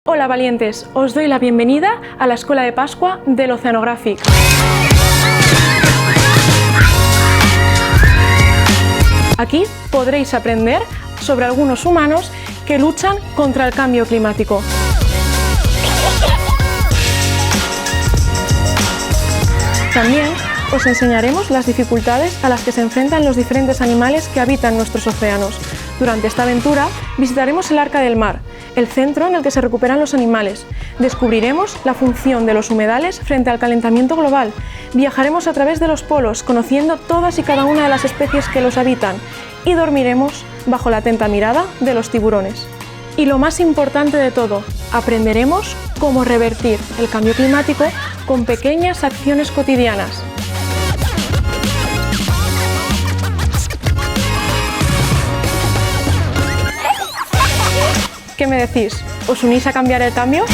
Hola valientes, os doy la bienvenida a la Escuela de Pascua del Oceanographic. Aquí podréis aprender sobre algunos humanos que luchan contra el cambio climático. También os enseñaremos las dificultades a las que se enfrentan los diferentes animales que habitan nuestros océanos. Durante esta aventura visitaremos el Arca del Mar, el centro en el que se recuperan los animales. Descubriremos la función de los humedales frente al calentamiento global. Viajaremos a través de los polos, conociendo todas y cada una de las especies que los habitan. Y dormiremos bajo la atenta mirada de los tiburones. Y lo más importante de todo, aprenderemos cómo revertir el cambio climático con pequeñas acciones cotidianas. ¿Qué me decís? ¿Os unís a cambiar el cambio?